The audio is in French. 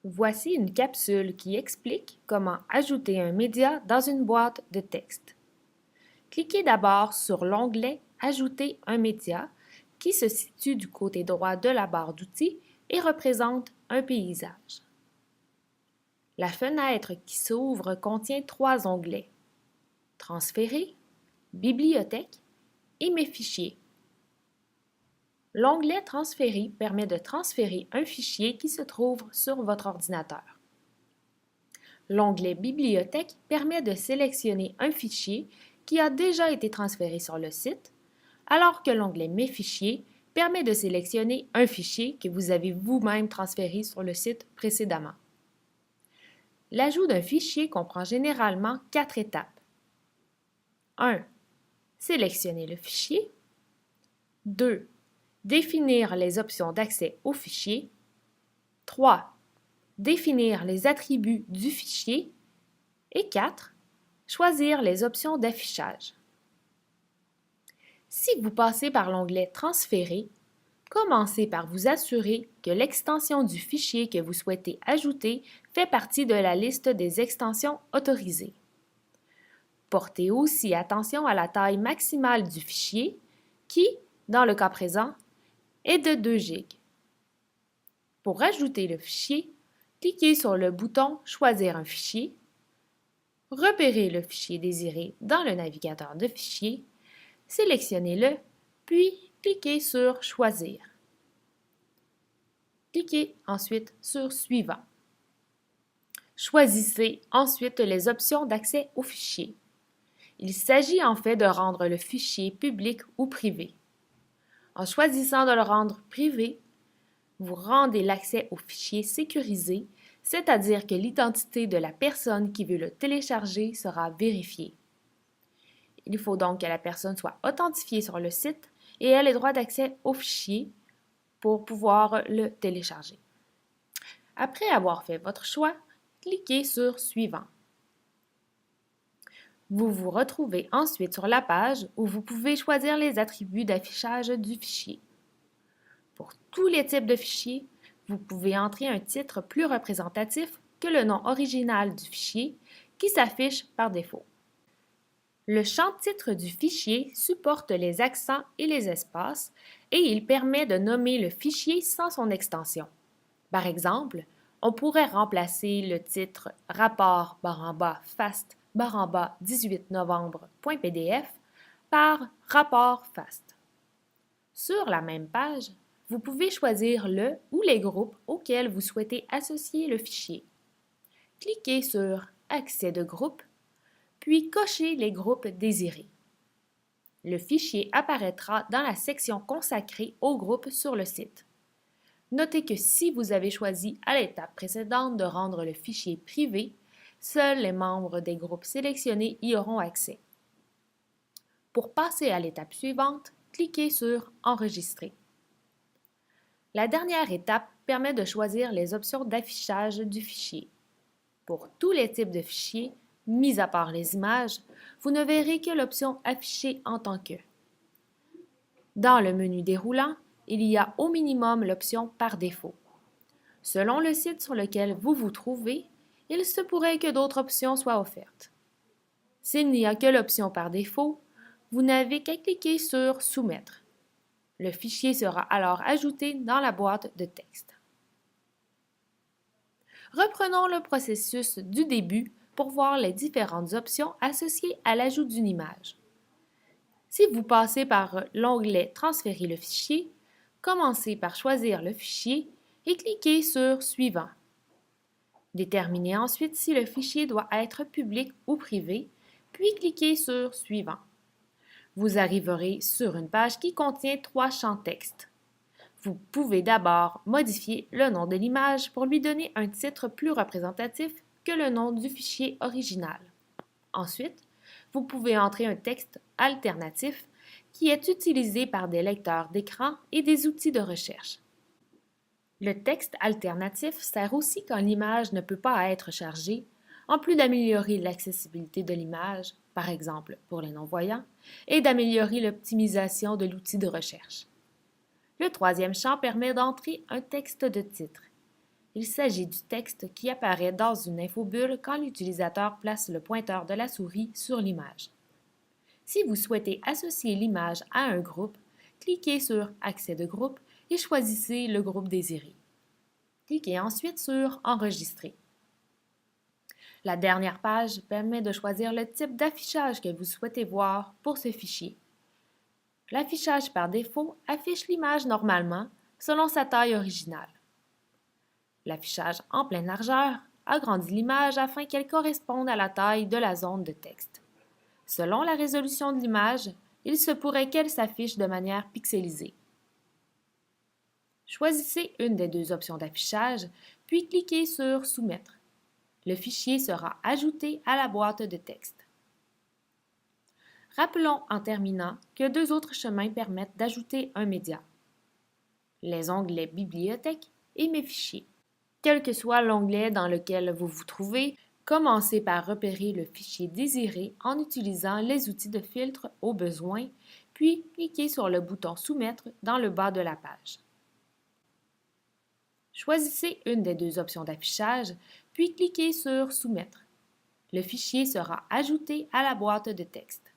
Voici une capsule qui explique comment ajouter un média dans une boîte de texte. Cliquez d'abord sur l'onglet Ajouter un média qui se situe du côté droit de la barre d'outils et représente un paysage. La fenêtre qui s'ouvre contient trois onglets: Transférer, Bibliothèque et Mes fichiers. L'onglet Transférer permet de transférer un fichier qui se trouve sur votre ordinateur. L'onglet Bibliothèque permet de sélectionner un fichier qui a déjà été transféré sur le site, alors que l'onglet Mes fichiers permet de sélectionner un fichier que vous avez vous-même transféré sur le site précédemment. L'ajout d'un fichier comprend généralement 4 étapes. 1. Sélectionner le fichier. 2. Définir les options d'accès au fichier. 3. Définir les attributs du fichier. Et 4. Choisir les options d'affichage. Si vous passez par l'onglet Transférer, commencez par vous assurer que l'extension du fichier que vous souhaitez ajouter fait partie de la liste des extensions autorisées. Portez aussi attention à la taille maximale du fichier qui, dans le cas présent, est de 2 GB. Pour ajouter le fichier, cliquez sur le bouton Choisir un fichier, repérez le fichier désiré dans le navigateur de fichiers, sélectionnez-le, puis cliquez sur Choisir. Cliquez ensuite sur Suivant. Choisissez ensuite les options d'accès au fichier. Il s'agit en fait de rendre le fichier public ou privé. En choisissant de le rendre privé, vous rendez l'accès au fichier sécurisé, c'est-à-dire que l'identité de la personne qui veut le télécharger sera vérifiée. Il faut donc que la personne soit authentifiée sur le site et ait les droits d'accès au fichier pour pouvoir le télécharger. Après avoir fait votre choix, cliquez sur Suivant. Vous vous retrouvez ensuite sur la page où vous pouvez choisir les attributs d'affichage du fichier. Pour tous les types de fichiers, vous pouvez entrer un titre plus représentatif que le nom original du fichier qui s'affiche par défaut. Le champ titre du fichier supporte les accents et les espaces et il permet de nommer le fichier sans son extension. Par exemple, on pourrait remplacer le titre rapport-fast 18 novembre.pdf par rapport fast. Sur la même page, vous pouvez choisir le ou les groupes auxquels vous souhaitez associer le fichier. Cliquez sur Accès de groupe, puis cochez les groupes désirés. Le fichier apparaîtra dans la section consacrée aux groupes sur le site. Notez que si vous avez choisi à l'étape précédente de rendre le fichier privé, seuls les membres des groupes sélectionnés y auront accès. Pour passer à l'étape suivante, cliquez sur Enregistrer. La dernière étape permet de choisir les options d'affichage du fichier. Pour tous les types de fichiers, mis à part les images, vous ne verrez que l'option Afficher en tant que. Dans le menu déroulant, il y a au minimum l'option Par défaut. Selon le site sur lequel vous vous trouvez, il se pourrait que d'autres options soient offertes. S'il n'y a que l'option Par défaut, vous n'avez qu'à cliquer sur Soumettre. Le fichier sera alors ajouté dans la boîte de texte. Reprenons le processus du début pour voir les différentes options associées à l'ajout d'une image. Si vous passez par l'onglet Transférer le fichier, commencez par choisir le fichier et cliquez sur Suivant. Déterminez ensuite si le fichier doit être public ou privé, puis cliquez sur Suivant. Vous arriverez sur une page qui contient 3 champs texte. Vous pouvez d'abord modifier le nom de l'image pour lui donner un titre plus représentatif que le nom du fichier original. Ensuite, vous pouvez entrer un texte alternatif qui est utilisé par des lecteurs d'écran et des outils de recherche. Le texte alternatif sert aussi quand l'image ne peut pas être chargée, en plus d'améliorer l'accessibilité de l'image, par exemple pour les non-voyants, et d'améliorer l'optimisation de l'outil de recherche. Le troisième champ permet d'entrer un texte de titre. Il s'agit du texte qui apparaît dans une infobulle quand l'utilisateur place le pointeur de la souris sur l'image. Si vous souhaitez associer l'image à un groupe, cliquez sur Accès de groupe et choisissez le groupe désiré. Cliquez ensuite sur Enregistrer. La dernière page permet de choisir le type d'affichage que vous souhaitez voir pour ce fichier. L'affichage par défaut affiche l'image normalement selon sa taille originale. L'affichage en pleine largeur agrandit l'image afin qu'elle corresponde à la taille de la zone de texte. Selon la résolution de l'image, il se pourrait qu'elle s'affiche de manière pixelisée. Choisissez une des deux options d'affichage, puis cliquez sur Soumettre. Le fichier sera ajouté à la boîte de texte. Rappelons en terminant que deux autres chemins permettent d'ajouter un média. Les onglets Bibliothèque et Mes fichiers. Quel que soit l'onglet dans lequel vous vous trouvez, commencez par repérer le fichier désiré en utilisant les outils de filtre au besoin, puis cliquez sur le bouton Soumettre dans le bas de la page. Choisissez une des deux options d'affichage, puis cliquez sur Soumettre. Le fichier sera ajouté à la boîte de texte.